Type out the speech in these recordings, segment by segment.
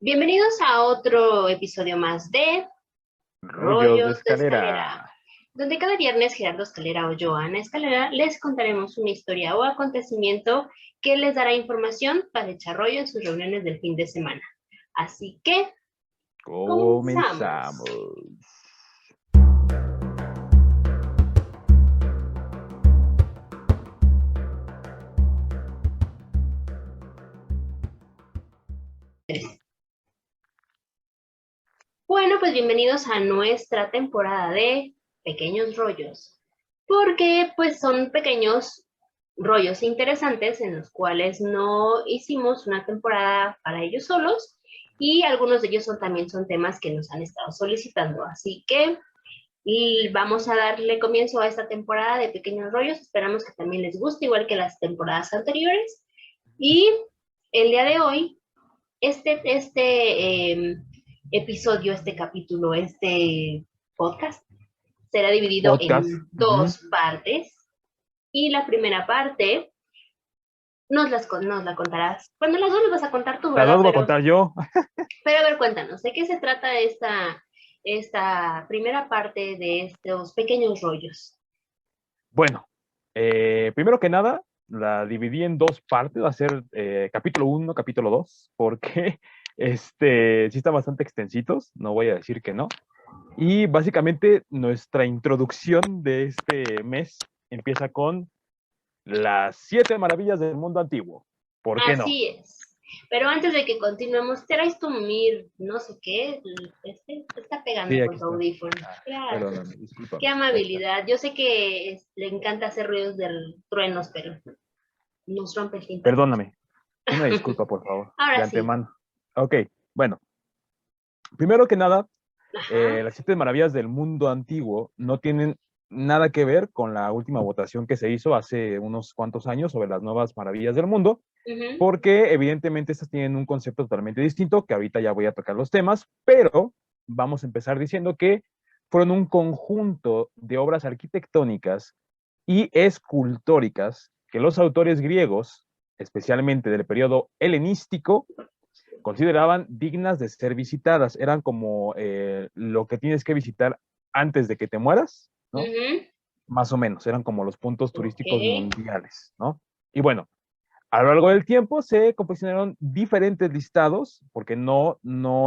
Bienvenidos a otro episodio más de Rollos de Rollos de Escalera, escalera. donde cada viernes Gerardo Escalera o Joana Escalera les contaremos una historia o acontecimiento que les dará información para echar rollo en sus reuniones del fin de semana. Así que, comenzamos. Comenzamos. Bueno, pues bienvenidos a nuestra temporada de Pequeños Rollos, porque pues son pequeños rollos interesantes en los cuales no hicimos una temporada para ellos solos y algunos de ellos también son temas que nos han estado solicitando. Así que vamos a darle comienzo a esta temporada de Pequeños Rollos. Esperamos que también les guste, igual que las temporadas anteriores. Y el día de hoy, episodio, este capítulo, este podcast será dividido Podcast. en dos partes. Y la primera parte nos la contarás. Bueno, las dos las vas a contar tú, Las ¿verdad? dos voy a contar yo. Pero a ver, cuéntanos, ¿de qué se trata esta primera parte de estos pequeños rollos? Bueno, primero que nada, la dividí en dos partes. Va a ser capítulo 1, capítulo 2, porque sí están bastante extensitos, no voy a decir que no. Y básicamente nuestra introducción de este mes empieza con las 7 maravillas del mundo antiguo. ¿Por qué no? Así es. Pero antes de que continuemos, traes tu mir, no sé qué, te está pegando Sí, con aquí tu está. audífono. Perdóname, Gracias. discúlpame. Qué Ahí está. amabilidad. Yo sé que le encanta hacer ruidos de truenos, pero nos rompe el tímpano. Perdóname. Una disculpa, por favor, de Ahora sí. antemano. Ok, bueno. Primero que nada, Ajá. las 7 maravillas del mundo antiguo no tienen nada que ver con la última votación que se hizo hace unos cuantos años sobre las nuevas maravillas del mundo, Uh-huh. porque evidentemente estas tienen un concepto totalmente distinto, que ahorita ya voy a tocar los temas, pero vamos a empezar diciendo que fueron un conjunto de obras arquitectónicas y escultóricas que los autores griegos, especialmente del periodo helenístico, consideraban dignas de ser visitadas. Eran como lo que tienes que visitar antes de que te mueras, ¿no? Uh-huh. Más o menos, eran como los puntos Ok. turísticos mundiales, ¿no? Y bueno, a lo largo del tiempo se confeccionaron diferentes listados, porque no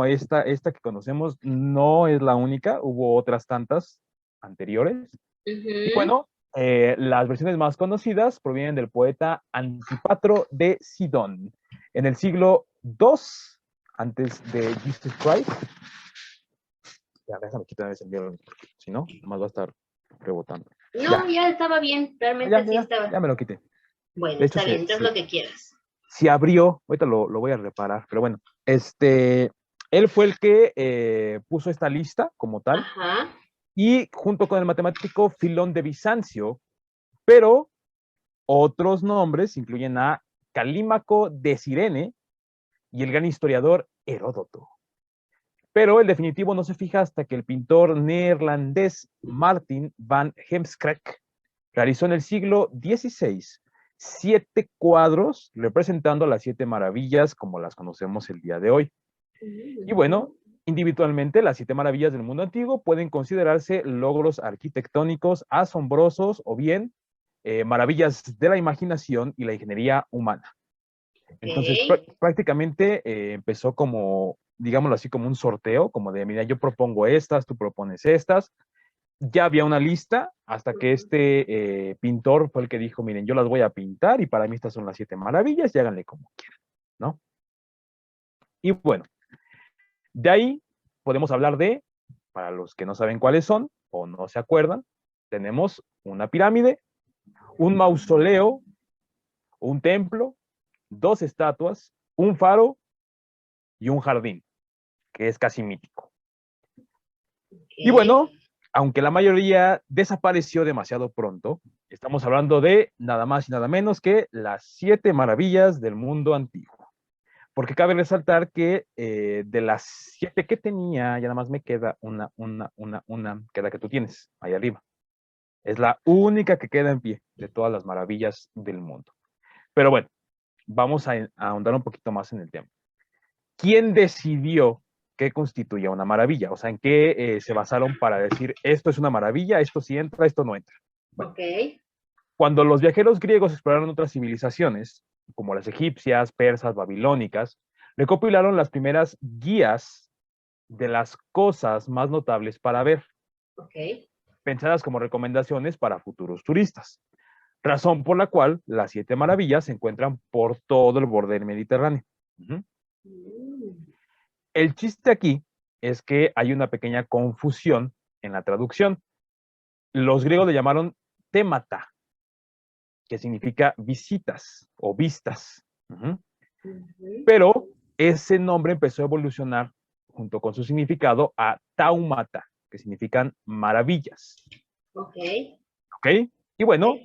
esta que conocemos no es la única, hubo otras tantas anteriores. Y Uh-huh. bueno, las versiones más conocidas provienen del poeta Antipatro de Sidón, en el siglo II antes de Jesus Christ. Ya, déjame quitar ese envío, porque si no, nomás va a estar rebotando. No, Ya, ya estaba bien, realmente sí estaba. ya me lo quité. Bueno, De hecho, está bien, haz lo que quieras. se abrió, ahorita lo voy a reparar, pero bueno, él fue el que puso esta lista como tal, Ajá. y junto con el matemático Filón de Bizancio, pero otros nombres incluyen a Calímaco de Cirene y el gran historiador Heródoto. Pero el definitivo no se fija hasta que el pintor neerlandés Martin van Heemskerk realizó en el siglo XVI 7 cuadros representando las 7 maravillas como las conocemos el día de hoy. Y bueno, individualmente las 7 maravillas del mundo antiguo pueden considerarse logros arquitectónicos asombrosos o bien maravillas de la imaginación y la ingeniería humana. Entonces, Ok. prácticamente empezó como, digámoslo así, como un sorteo, como de, mira, yo propongo estas, tú propones estas. Ya había una lista hasta que pintor fue el que dijo, miren, yo las voy a pintar y para mí estas son las 7 maravillas y háganle como quieran, ¿no? Y bueno, de ahí podemos hablar de, para los que no saben cuáles son o no se acuerdan, tenemos una pirámide, un mausoleo, un templo, 2 estatuas, un faro y un jardín, que es casi mítico. Y Ok. bueno, aunque la mayoría desapareció demasiado pronto, estamos hablando de nada más y nada menos que las 7 maravillas del mundo antiguo. Porque cabe resaltar que de las 7 que tenía, ya nada más me queda una, que es la que tú tienes ahí arriba. Es la única que queda en pie de todas las maravillas del mundo. Pero bueno, vamos a ahondar un poquito más en el tema. ¿quién decidió qué constituía una maravilla? O sea, ¿en qué se basaron para decir esto es una maravilla, esto sí entra, esto no entra? Bueno, Ok. cuando los viajeros griegos exploraron otras civilizaciones, como las egipcias, persas, babilónicas, recopilaron las primeras guías de las cosas más notables para ver, Ok. pensadas como recomendaciones para futuros turistas. Razón por la cual las 7 maravillas se encuentran por todo el borde del Mediterráneo. Uh-huh. Mm. El chiste aquí es que hay una pequeña confusión en la traducción. Los griegos le llamaron témata, que significa visitas o vistas. Uh-huh. Ujú. Pero ese nombre empezó a evolucionar junto con su significado a taumata, que significan maravillas. Ok. ¿Ok? Y bueno, Ok.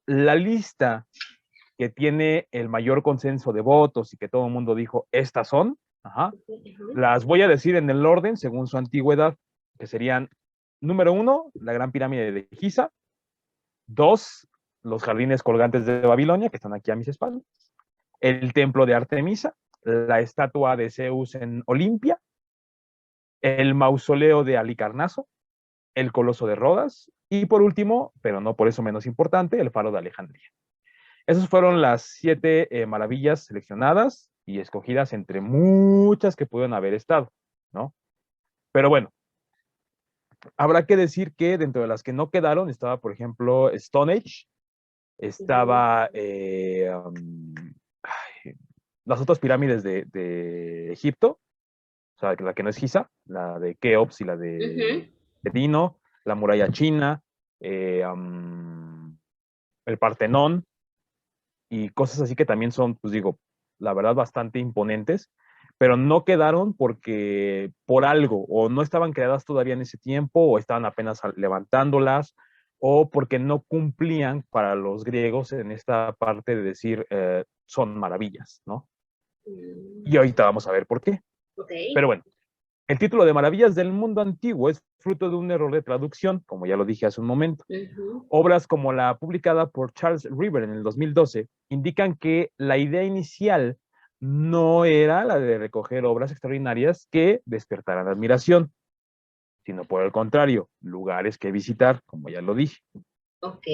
la lista que tiene el mayor consenso de votos y que todo el mundo dijo, estas son, ajá, Ujú. las voy a decir en el orden según su antigüedad, que serían, número 1, la Gran Pirámide de Giza; 2, los jardines colgantes de Babilonia, que están aquí a mis espaldas; el templo de Artemisa; la estatua de Zeus en Olimpia; el mausoleo de Halicarnaso; el coloso de Rodas; y por último, pero no por eso menos importante, el faro de Alejandría. Esas fueron las 7 maravillas seleccionadas y escogidas entre muchas que pudieron haber estado, ¿no? Pero bueno, habrá que decir que dentro de las que no quedaron estaba, por ejemplo, Stonehenge, Ujú. estaba las otras pirámides de Egipto, o sea, la que no es Giza, la de Keops y la Ujú. de Dino, la muralla china, el Partenón y cosas así que también son, pues digo, la verdad bastante imponentes, pero no quedaron porque por algo, o no estaban creadas todavía en ese tiempo, o estaban apenas levantándolas, o porque no cumplían para los griegos en esta parte de decir son maravillas, ¿no? Mm. Y ahorita vamos a ver por qué. Ok. Pero bueno, el título de Maravillas del Mundo Antiguo es fruto de un error de traducción, como ya lo dije hace un momento. Ujú. Obras como la publicada por Charles River en el 2012 indican que la idea inicial no era la de recoger obras extraordinarias que despertaran admiración, sino por el contrario, lugares que visitar, como ya lo dije. Ok.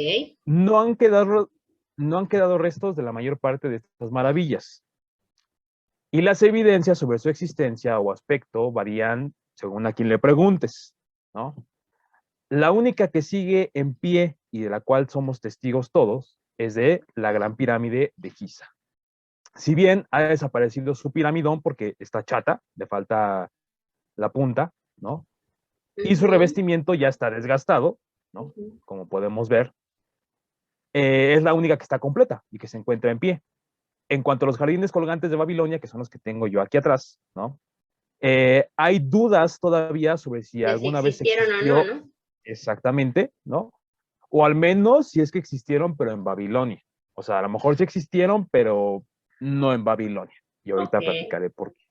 No han quedado, no han quedado restos de la mayor parte de estas maravillas, y las evidencias sobre su existencia o aspecto varían según a quien le preguntes, ¿no? La única que sigue en pie y de la cual somos testigos todos es de la Gran Pirámide de Giza. Si bien ha desaparecido su piramidón porque está chata, le falta la punta, ¿no? Y su Ujú. revestimiento ya está desgastado, ¿no? Ujú. Como podemos ver, es la única que está completa y que se encuentra en pie. En cuanto a los jardines colgantes de Babilonia, que son los que tengo yo aquí atrás, ¿no? Hay dudas todavía sobre si De si alguna vez existieron o no, existió ¿no? exactamente, ¿no? O al menos si es que existieron, pero en Babilonia. O sea, a lo mejor sí existieron, pero no en Babilonia. Y Ok. ahorita platicaré por qué.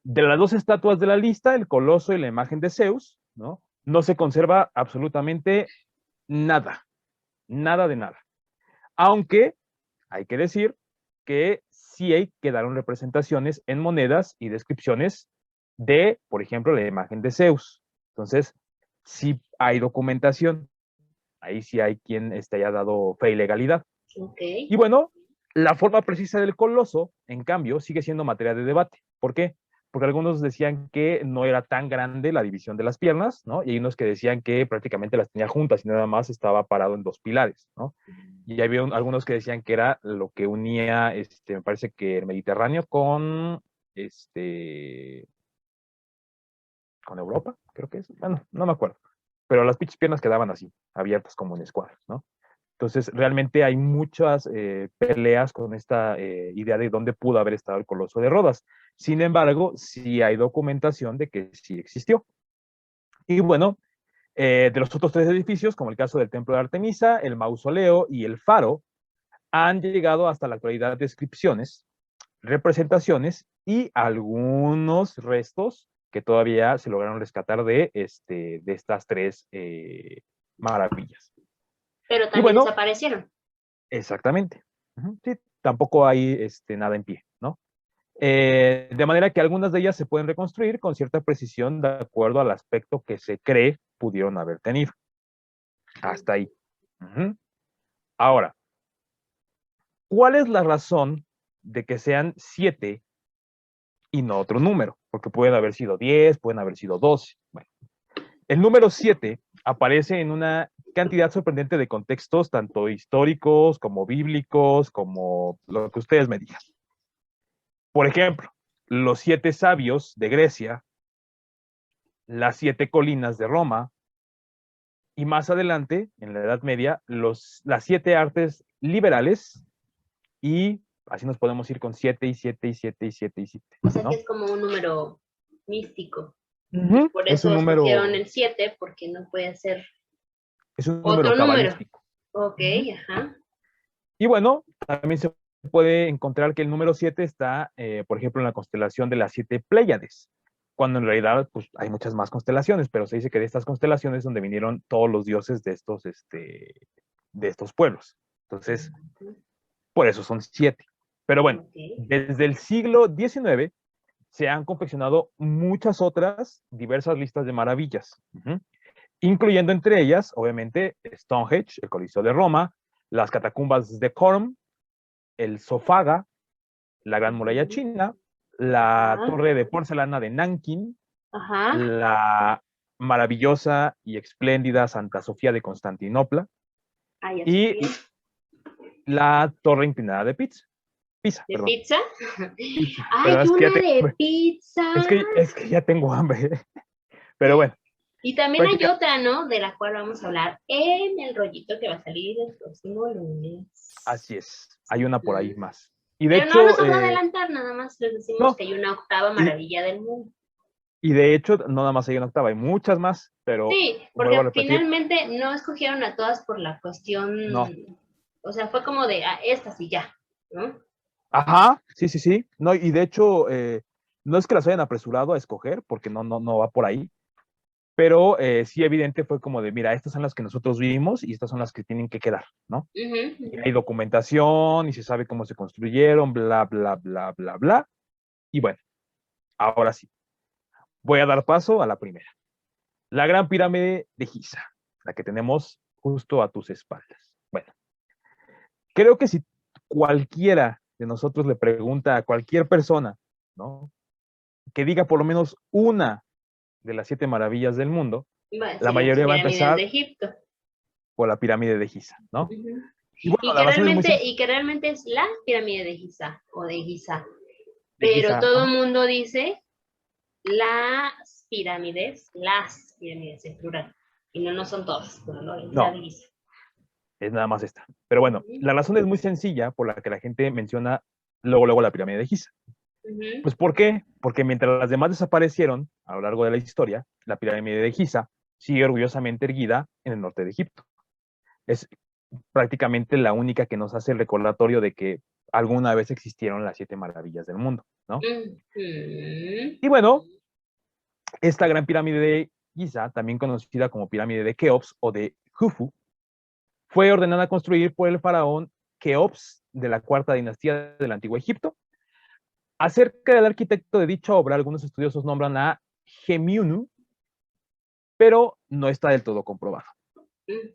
De las 2 estatuas de la lista, el coloso y la imagen de Zeus, ¿no? No se conserva absolutamente nada, nada de nada. Aunque hay que decir que sí hay, quedaron representaciones en monedas y descripciones de, por ejemplo, la imagen de Zeus. Entonces, sí hay documentación. Ahí sí hay quien haya dado fe y legalidad. Ok. Y bueno, la forma precisa del coloso, en cambio, sigue siendo materia de debate. ¿Por qué? Porque algunos decían que no era tan grande la división de las piernas, ¿no? Y hay unos que decían que prácticamente las tenía juntas y nada más estaba parado en 2 pilares, ¿no? Y había algunos que decían que era lo que unía, me parece que el Mediterráneo este, con Europa, creo que es. Bueno, no me acuerdo. Pero las pinches piernas quedaban así, abiertas como en escuadras, ¿no? Entonces, realmente hay muchas peleas con esta idea de dónde pudo haber estado el Coloso de Rodas. Sin embargo, sí hay documentación de que sí existió. Y bueno, de los otros 3 edificios, como el caso del Templo de Artemisa, el Mausoleo y el Faro, han llegado hasta la actualidad descripciones, representaciones y algunos restos que todavía se lograron rescatar de estas 3 maravillas. Pero Y también bueno, desaparecieron. exactamente. Sí, tampoco hay nada en pie, ¿no? De manera que algunas de ellas se pueden reconstruir con cierta precisión de acuerdo al aspecto que se cree pudieron haber tenido. Hasta ahí. Ahora, ¿cuál es la razón de que sean 7 y no otro número? Porque pueden haber sido 10, pueden haber sido 12. Bueno, el número 7 aparece en una cantidad sorprendente de contextos, tanto históricos como bíblicos, como lo que ustedes me digan. Por ejemplo, los 7 sabios de Grecia, las 7 colinas de Roma, y más adelante, en la Edad Media, las 7 artes liberales, y así nos podemos ir con 7 y 7 y 7 y 7 y 7. O sea ¿no? que es como un número místico. Por Es un eso escogieron número, el 7, porque no puede ser es un número otro número. cabalístico. Ok, ajá. Y bueno, también se puede encontrar que el número 7 está, por ejemplo, en la constelación de las 7 Pléyades, cuando en realidad pues, hay muchas más constelaciones, pero se dice que de estas constelaciones es donde vinieron todos los dioses de estos pueblos. Entonces, por eso son 7. Pero bueno, Okay. desde el siglo XIX se han confeccionado muchas otras diversas listas de maravillas, incluyendo entre ellas, obviamente, Stonehenge, el Coliseo de Roma, las catacumbas de Corm, el Sofá, la Gran Muralla China, la Ajá. Torre de Porcelana de Nankín, Ajá. la maravillosa y espléndida Santa Sofía de Constantinopla Ay, ya y Sofía. la Torre Inclinada de Pisa, ¿De perdón. pizza? Pisa. Hay Pero es que ya una tengo de hambre. pizza. Es que ya tengo hambre. Pero bueno, Y también hay prácticamente otra, ¿no? De la cual vamos a hablar en el rollito que va a salir el próximo lunes. así es. Hay una por ahí Mm. más. Y de Pero no nos hecho, vamos a adelantar, nada más les decimos no, que hay una octava y, maravilla del mundo. y de hecho, no nada más hay una octava, hay muchas más, pero Sí, vuelvo a porque repetir, finalmente no escogieron a todas por la cuestión, no. o sea, fue como de, estas y ya, ¿no? Ajá, sí, sí, sí. No, y de hecho, no es que las hayan apresurado a escoger, porque no va por ahí, pero sí evidente fue como de, mira, estas son las que nosotros vimos y estas son las que tienen que quedar, ¿no? Y hay documentación y se sabe cómo se construyeron, bla, bla, bla, bla, bla. Y bueno, ahora sí, voy a dar paso a la primera. La Gran Pirámide de Giza, la que tenemos justo a tus espaldas. Bueno, creo que si cualquiera de nosotros le pregunta a cualquier persona, ¿no? Que diga por lo menos una de las 7 maravillas del mundo, la Serían las mayoría va a pirámides de empezar Egipto. por la pirámide de Giza, ¿no? Y bueno, Y la que razón es muy realmente, sencilla. es la pirámide de Giza o de Giza. De Pero Giza, todo el mundo dice las pirámides en plural. Y no son todas, pero no es la no, de Giza. es nada más esta. Pero bueno, la razón es muy sencilla por la que la gente menciona luego la pirámide de Giza. Pues ¿por qué? Porque mientras las demás desaparecieron a lo largo de la historia, la pirámide de Giza sigue orgullosamente erguida en el norte de Egipto. Es prácticamente la única que nos hace el recordatorio de que alguna vez existieron las 7 maravillas del mundo, ¿no? Y bueno, esta gran pirámide de Giza, también conocida como pirámide de Keops o de Khufu, fue ordenada construir por el faraón Keops de la cuarta dinastía del Antiguo Egipto. Acerca del arquitecto de dicha obra, algunos estudiosos nombran a Gemiunu, pero no está del todo comprobado.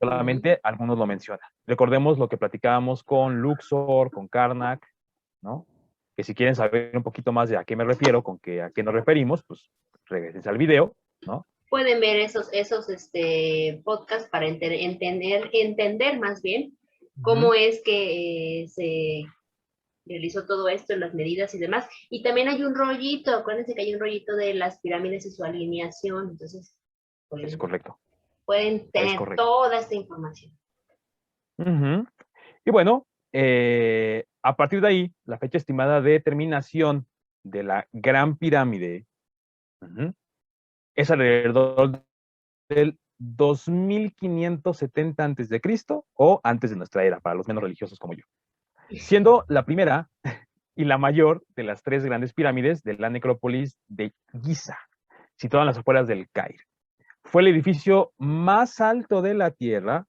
Solamente algunos lo mencionan. Recordemos lo que platicábamos con Luxor, con Karnak, ¿no? Que si quieren saber un poquito más de a qué me refiero, a qué nos referimos, pues regresen al video, ¿no? Pueden ver esos podcasts para entender más bien cómo es que se realizó todo esto, las medidas y demás. Y también hay un rollito, acuérdense que hay un rollito de las pirámides y su alineación, entonces Es pueden, correcto, pueden es tener correcto. toda esta información. Y bueno, a partir de ahí, la fecha estimada de terminación de la Gran Pirámide es alrededor del 2570 antes de Cristo o antes de nuestra era, para los menos religiosos como yo. Siendo la primera y la mayor de las 3 grandes pirámides de la necrópolis de Giza, situada en las afueras del Cairo. Fue el edificio más alto de la Tierra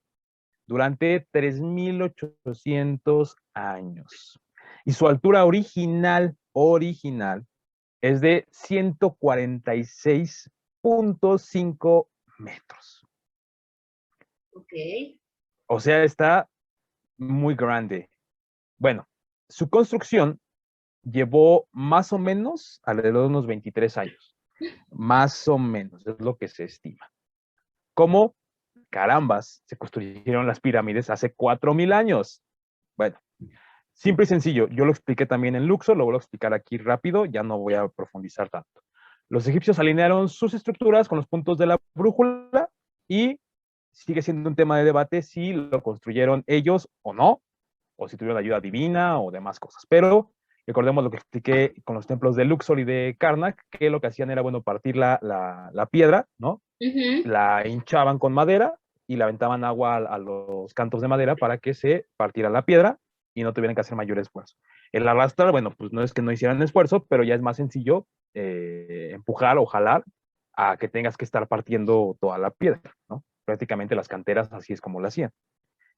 durante 3.800 años. Y su altura original original es de 146.5 metros. Ok. O sea, está muy grande. Bueno, su construcción llevó más o menos alrededor de unos 23 años. Más o menos, es lo que se estima. ¿Cómo carambas se construyeron las pirámides hace 4,000 años? Bueno, simple y sencillo. Yo lo expliqué también en Luxor, lo voy a explicar aquí rápido, ya no voy a profundizar tanto. Los egipcios alinearon sus estructuras con los puntos de la brújula y sigue siendo un tema de debate si lo construyeron ellos o no, o si tuvieron ayuda divina o demás cosas. Pero recordemos lo que expliqué con los templos de Luxor y de Karnak, que lo que hacían era, bueno, partir la piedra, ¿no? La hinchaban con madera y le aventaban agua a los cantos de madera para que se partiera la piedra y no tuvieran que hacer mayor esfuerzo. El arrastrar, bueno, pues no es que no hicieran esfuerzo, pero ya es más sencillo empujar o jalar a que tengas que estar partiendo toda la piedra, ¿no? Prácticamente las canteras así es como lo hacían.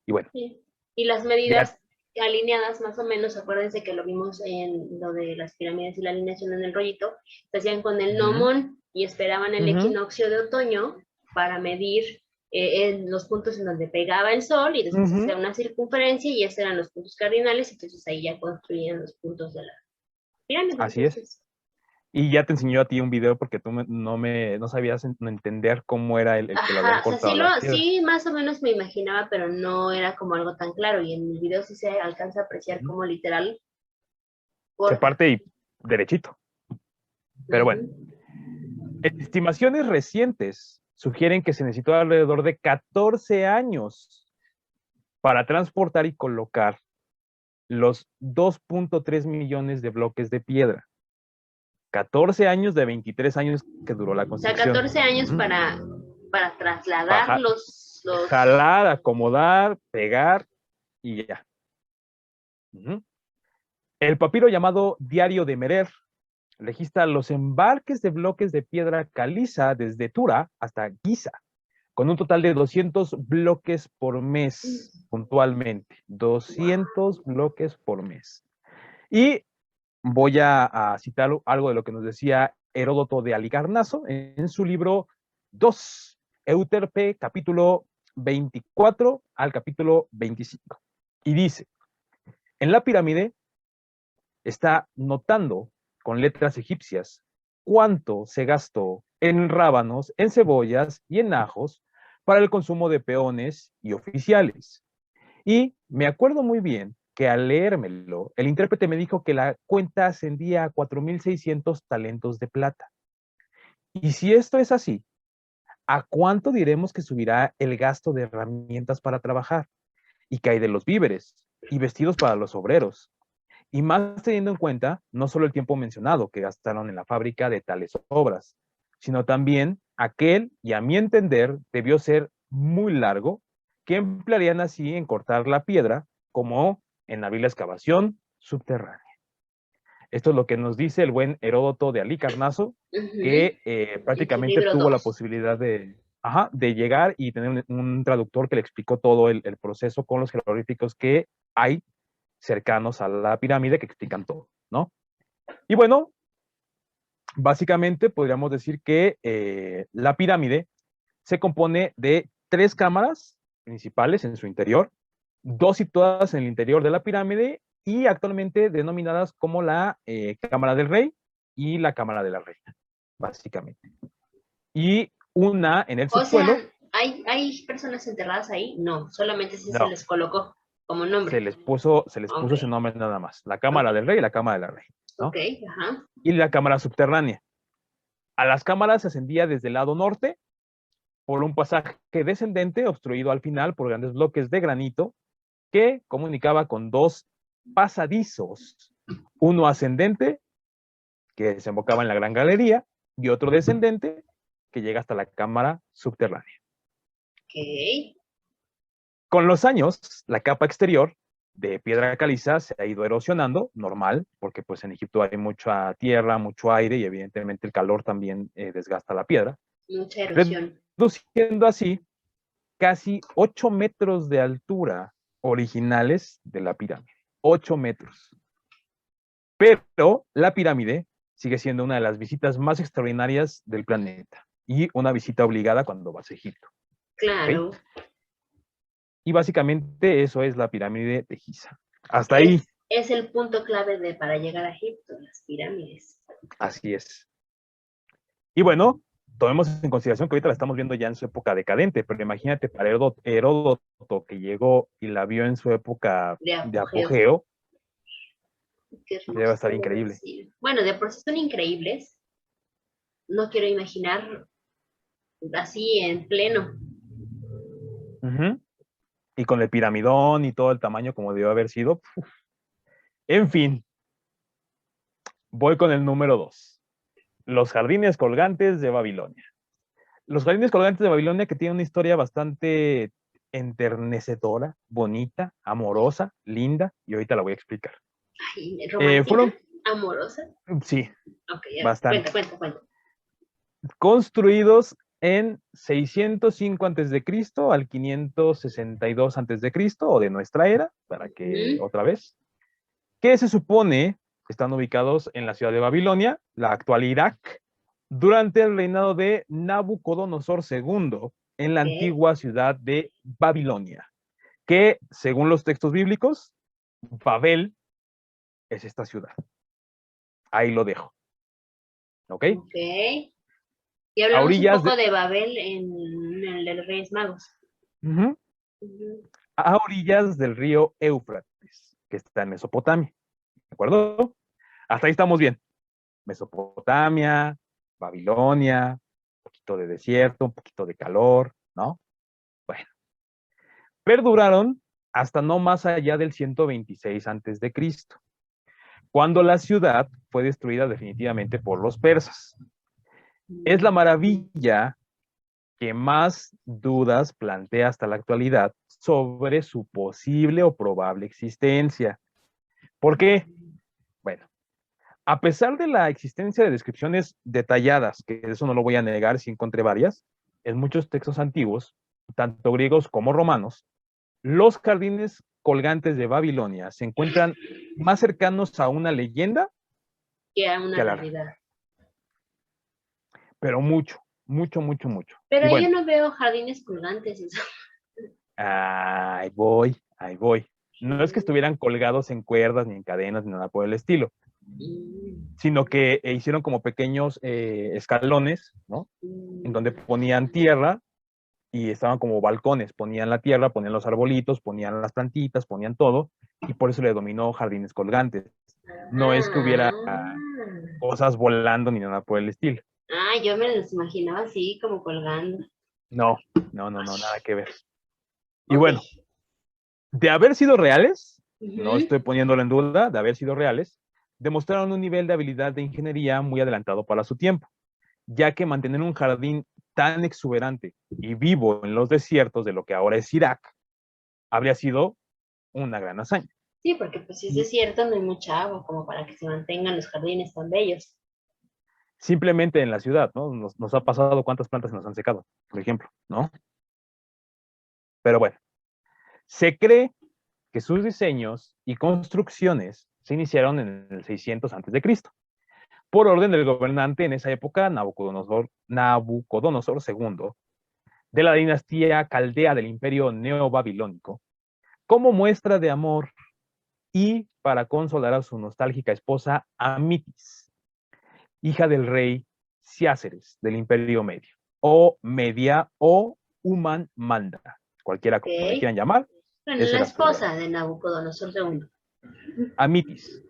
Y bueno. Sí. Y las medidas alineadas más o menos, acuérdense que lo vimos en lo de las pirámides y la alineación en el rollito, se hacían con el gnomón y esperaban el equinoccio de otoño para medir en los puntos en donde pegaba el sol y después hacía una circunferencia y esos eran los puntos cardinales, entonces ahí ya construían los puntos de la pirámide. Así entonces. es. Y ya te enseñó a ti un video porque tú no sabías entender cómo era el que lo habían Ajá, o sea, cortado las piedras. sí, más o menos me imaginaba, pero no era como algo tan claro. Y en el video sí se alcanza a apreciar como literal Se corta. parte y derechito. Pero bueno, estimaciones recientes sugieren que se necesitó alrededor de 14 años para transportar y colocar los 2.3 millones de bloques de piedra. 14 años de 23 años que duró la O sea, construcción. 14 años para trasladar los... Jalar, acomodar, pegar y ya. El papiro llamado Diario de Merer registra los embarques de bloques de piedra caliza desde Tura hasta Giza, con un total de 200 bloques por mes, puntualmente. 200 bloques por mes. Y voy a citar algo de lo que nos decía Heródoto de Halicarnaso en su libro 2, Euterpe, capítulo 24 al capítulo 25. Y dice, en la pirámide está notando con letras egipcias cuánto se gastó en rábanos, en cebollas y en ajos para el consumo de peones y oficiales. Y me acuerdo muy bien que al leérmelo, el intérprete me dijo que la cuenta ascendía a 4,600 talentos de plata. Y si esto es así, ¿a cuánto diremos que subirá el gasto de herramientas para trabajar? ¿Y qué hay de los víveres y vestidos para los obreros? Y más teniendo en cuenta no solo el tiempo mencionado que gastaron en la fábrica de tales obras, sino también aquel, y a mi entender, debió ser muy largo, que emplearían así en cortar la piedra como en abrir la excavación subterránea. Esto es lo que nos dice el buen Heródoto de Halicarnaso, que prácticamente tuvo la posibilidad de llegar y tener un traductor que le explicó todo el proceso con los jeroglíficos que hay cercanos a la pirámide que explican todo, ¿no? Y bueno, básicamente podríamos decir que la pirámide se compone de 3 cámaras principales en su interior, 2 situadas en el interior de la pirámide y actualmente denominadas como la Cámara del Rey y la Cámara de la Reina, básicamente. Y una en el subsuelo. O sea, ¿hay personas enterradas ahí? No, solamente si se les colocó como nombre. Se les puso ese nombre nada más. La Cámara del Rey y la Cámara de la Reina, ¿no? Ajá. Y la cámara subterránea. A las cámaras se ascendía desde el lado norte por un pasaje descendente obstruido al final por grandes bloques de granito que comunicaba con 2 pasadizos, uno ascendente que desembocaba en la gran galería y otro descendente que llega hasta la cámara subterránea. Ok. Con los años, la capa exterior de piedra caliza se ha ido erosionando, normal, porque pues en Egipto hay mucha tierra, mucho aire y evidentemente el calor también desgasta la piedra. Mucha erosión. Reduciendo así casi 8 metros de altura originales de la pirámide. 8 metros. Pero la pirámide sigue siendo una de las visitas más extraordinarias del planeta y una visita obligada cuando vas a Egipto. Claro. ¿Ok? Y básicamente eso es la pirámide de Giza. Hasta ahí. Es el punto clave para llegar a Egipto, las pirámides. Así es. Y bueno, tomemos en consideración que ahorita la estamos viendo ya en su época decadente, pero imagínate para Heródoto que llegó y la vio en su época de apogeo, Qué debe hermoso estar debe haber increíble. sido. Bueno, de por sí son increíbles. No quiero imaginar así en pleno. Ujú. Y con el piramidón y todo el tamaño como debió haber sido. Uf. En fin, voy con el número 2. Los jardines colgantes de Babilonia. Los jardines colgantes de Babilonia que tienen una historia bastante enternecedora, bonita, amorosa, linda, y ahorita la voy a explicar. Ay, romántica, amorosa. Sí, Ok, ya. bastante. Cuenta. Construidos en 605 a.C. al 562 a.C. o de nuestra era, para que otra vez, que se supone están ubicados en la ciudad de Babilonia, la actual Irak, durante el reinado de Nabucodonosor II en la antigua ciudad de Babilonia, que según los textos bíblicos, Babel es esta ciudad. Ahí lo dejo. ¿Ok? Ok. Y hablamos un poco De de Babel en el de los Reyes Magos. A orillas del río Éufrates, que está en Mesopotamia. ¿De acuerdo? Hasta ahí estamos bien. Mesopotamia, Babilonia, un poquito de desierto, un poquito de calor, ¿no? Bueno, perduraron hasta no más allá del 126 antes de Cristo, cuando la ciudad fue destruida definitivamente por los persas. Es la maravilla que más dudas plantea hasta la actualidad sobre su posible o probable existencia. ¿Por qué? Bueno, a pesar de la existencia de descripciones detalladas, que eso no lo voy a negar, si encontré varias, en muchos textos antiguos, tanto griegos como romanos, los jardines colgantes de Babilonia se encuentran más cercanos a una leyenda que a una que a la realidad. realidad. Pero mucho. Pero y ahí bueno, yo no veo jardines colgantes. ahí voy. No es que estuvieran colgados en cuerdas, ni en cadenas, ni nada por el estilo, sino que hicieron como pequeños escalones, ¿no? En donde ponían tierra y estaban como balcones, ponían la tierra, ponían los arbolitos, ponían las plantitas, ponían todo, y por eso le dominó jardines colgantes. No es que hubiera cosas volando ni nada por el estilo. Yo me los imaginaba así, como colgando. No, nada que ver. Y Okay. bueno, de haber sido reales, no estoy poniéndolo en duda, de haber sido reales, demostraron un nivel de habilidad de ingeniería muy adelantado para su tiempo, ya que mantener un jardín tan exuberante y vivo en los desiertos de lo que ahora es Irak, habría sido una gran hazaña. Sí, porque pues si es desierto no hay mucha agua como para que se mantengan los jardines tan bellos. Simplemente en la ciudad, ¿no? Nos ha pasado cuántas plantas se nos han secado, por ejemplo, ¿no? Pero bueno, se cree que sus diseños y construcciones se iniciaron en el 600 a.C., por orden del gobernante en esa época, Nabucodonosor II, de la dinastía caldea del imperio neobabilónico, como muestra de amor y para consolar a su nostálgica esposa Amitis, hija del rey Ciáceres del Imperio Medio, o Media o Human Manda, cualquiera como le quieran llamar. Bueno, Ese la era su rey. esposa de Nabucodonosor II. Amitis.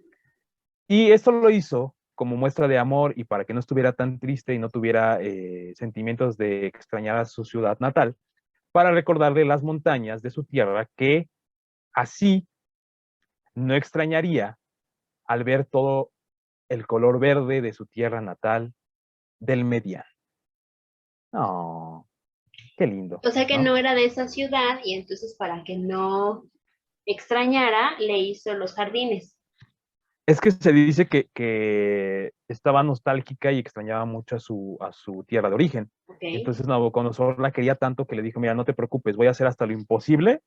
Y esto lo hizo como muestra de amor y para que no estuviera tan triste y no tuviera sentimientos de extrañar a su ciudad natal, para recordarle las montañas de su tierra que así no extrañaría al ver todo el color verde de su tierra natal del Mediano. Oh, qué lindo. O sea que no era de esa ciudad y entonces para que no extrañara le hizo los jardines. Es que se dice que estaba nostálgica y extrañaba mucho a su tierra de origen. Okay. Entonces Nabucodonosor la quería tanto que le dijo, mira, no te preocupes, voy a hacer hasta lo imposible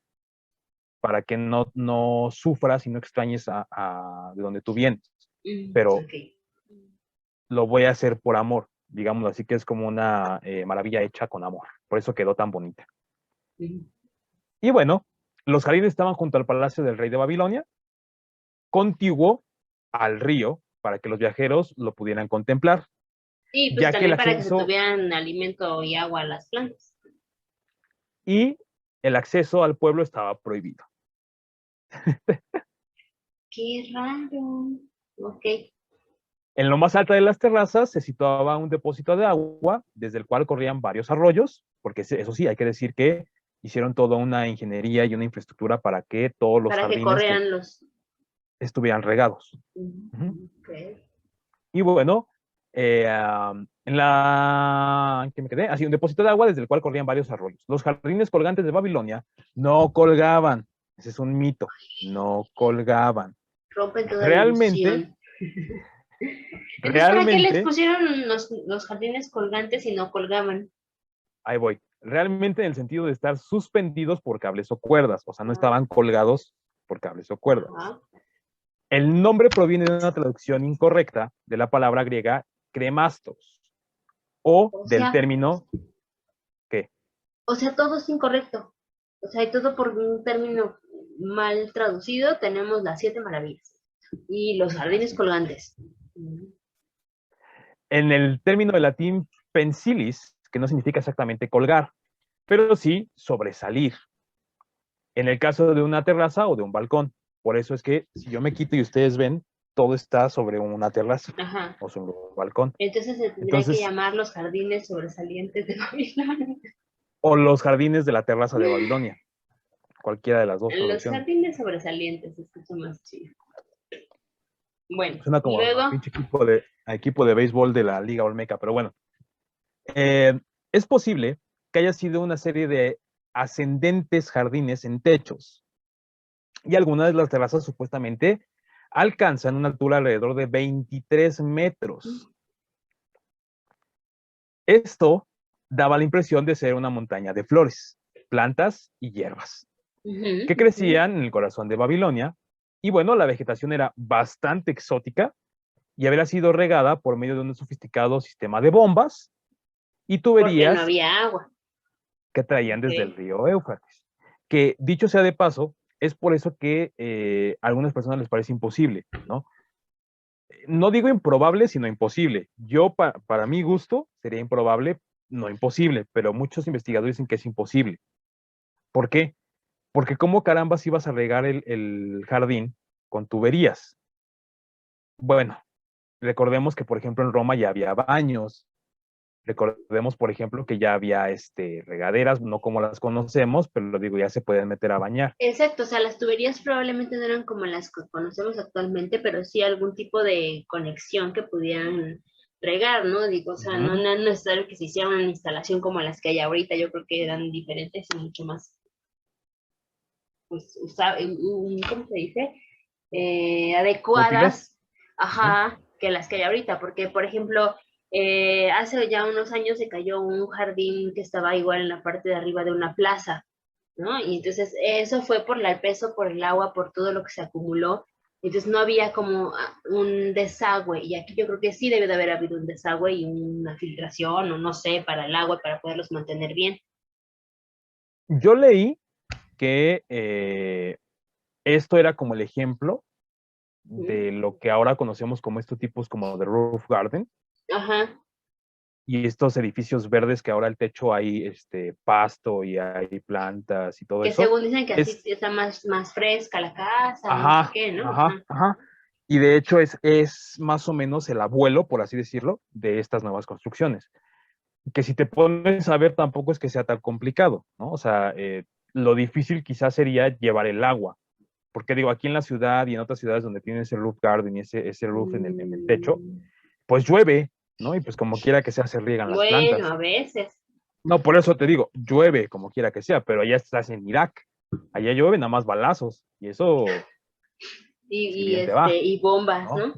para que no sufras y no extrañes de donde tú vienes. pero Ok. lo voy a hacer por amor, digámoslo así, que es como una maravilla hecha con amor. Por eso quedó tan bonita. Y bueno, los jardines estaban junto al palacio del rey de Babilonia, contiguo al río, para que los viajeros lo pudieran contemplar, Y pues ya que el también para que se acceso tuvieran alimento y agua a las plantas. al pueblo estaba prohibido. Qué raro. Ok. En lo más alto de las terrazas se situaba un depósito de agua, desde el cual corrían varios arroyos, porque eso sí, hay que decir que hicieron toda una ingeniería y una infraestructura para que todos los Para que jardines corran los. estuvieran regados. Ujú. Ok. Y bueno, ¿en qué me quedé? Así, un depósito de agua desde el cual corrían varios arroyos. Los jardines colgantes de Babilonia no colgaban. Ese es un mito. No colgaban. Rompen toda la Realmente, ilusión. Entonces, ¿para qué les realmente, pusieron los jardines colgantes y no colgaban? ahí voy. Realmente en el sentido de estar suspendidos por cables o cuerdas. O sea, no Ah, estaban colgados por cables o cuerdas. ajá. El nombre proviene de una traducción incorrecta de la palabra griega cremastos o O del sea, término que todo es incorrecto. O sea, y todo por un término mal traducido, tenemos las siete maravillas y los jardines así es. colgantes. En el término de latín pensilis, que no significa exactamente colgar, pero sí sobresalir, en el caso de una terraza o de un balcón. Por eso es que si yo me quito y ustedes ven, todo está sobre una terraza Ajá. o sobre un balcón. Entonces se tendría que Entonces, llamar los jardines sobresalientes de Babilonia. o los jardines de la terraza de Babilonia, cualquiera de las dos Los traducciones. jardines sobresalientes, se escucha más chido. Bueno, Suena como a luego, pinche equipo de béisbol de la Liga Olmeca, pero bueno. Es posible que haya sido una serie de ascendentes jardines en techos, y algunas de las terrazas supuestamente alcanzan una altura alrededor de 23 metros. Esto daba la impresión de ser una montaña de flores, plantas y hierbas, que crecían en el corazón de Babilonia, y bueno, la vegetación era bastante exótica y había sido regada por medio de un sofisticado sistema de bombas y porque no tuberías había agua. que traían desde el Ok. río Éufrates. Que dicho sea de paso, es por eso que a algunas personas les parece imposible, ¿no? No digo improbable, sino imposible. Yo, para mi gusto, sería improbable, no imposible, pero muchos investigadores dicen que es imposible. ¿Por qué? Porque cómo carambas ibas a regar el jardín con tuberías. Bueno, recordemos que, por ejemplo, en Roma ya había baños. Recordemos, por ejemplo, que ya había regaderas, no como las conocemos, pero lo digo, ya se pueden meter a bañar. Exacto, o sea, las tuberías probablemente no eran como las que conocemos actualmente, pero sí algún tipo de conexión que pudieran regar, ¿no? Digo, o sea, no, Ujú. no es necesario que se hiciera una instalación como las que hay ahorita, yo creo que eran diferentes y mucho más, pues, ¿cómo se dice? Útiles. Adecuadas, Ujú. ajá, que las que hay ahorita, porque, por ejemplo, hace ya unos años se cayó un jardín que estaba igual en la parte de arriba de una plaza, ¿no? Y entonces eso fue por el peso, por el agua, por todo lo que se acumuló. Entonces no había como un desagüe, y aquí yo creo que sí debe de haber habido un desagüe y una filtración, o no sé, para el agua, para poderlos mantener bien. Yo leí que esto era como el ejemplo ¿Mm? de lo que ahora conocemos como estos tipos como de roof garden Ajá, y estos edificios verdes que ahora el techo hay pasto y hay plantas y todo que eso. según dicen que así Es, está más fresca la casa, o no sé ajá, qué, ¿no? ajá, Ajá. ajá. Y de hecho es más o menos el abuelo, por así decirlo, de estas nuevas construcciones. Que si te pones a ver tampoco es que sea tan complicado, ¿no? O sea, lo difícil quizás sería llevar el agua. Porque digo, aquí en la ciudad y en otras ciudades donde tienen ese roof garden y ese roof en el techo, Mm, pues llueve, ¿no? Y pues como quiera que sea, se riegan las bueno, a plantas. veces. No, por eso te digo, llueve como quiera que sea, pero allá estás en Irak. Allá llueve nada más balazos y eso, si Y, bien te va, y bombas, ¿no? ¿no?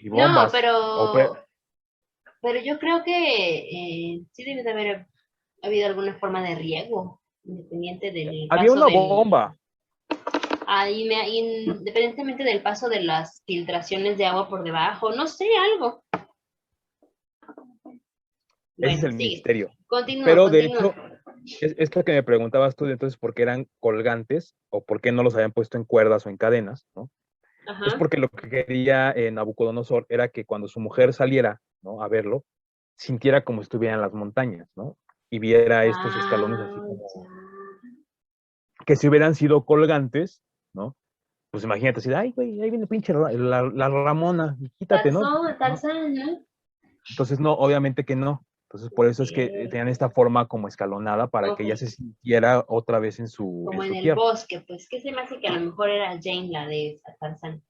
Y No, bombas. O pe- pero yo creo que sí debe de haber habido alguna forma de riego, independiente del Había paso una del. bomba, Independientemente del paso de las filtraciones de agua por debajo, no sé, algo. Ese es Bueno, el sigue. misterio. Continúa, Pero de continúa. hecho, esto que me preguntabas tú, de entonces, ¿por qué eran colgantes o por qué no los habían puesto en cuerdas o en cadenas, ¿no? Es Ajá. porque lo que quería Nabucodonosor era que cuando su mujer saliera, ¿no?, a verlo, sintiera como si estuviera en las montañas, ¿no? Y viera estos escalones así Ah, como ya. que si hubieran sido colgantes, ¿no? Pues imagínate, así, ay, güey, ahí viene pinche la Ramona, quítate, ¿no? ¿No? Tarzán, ¿no? Entonces, no, obviamente que no. Entonces, por eso es que Ok, tenían esta forma como escalonada para que ella ok. se sintiera otra vez en su, Como en en su el tierra. bosque, pues, que se me hace que a lo mejor era Jane la de Tarzán.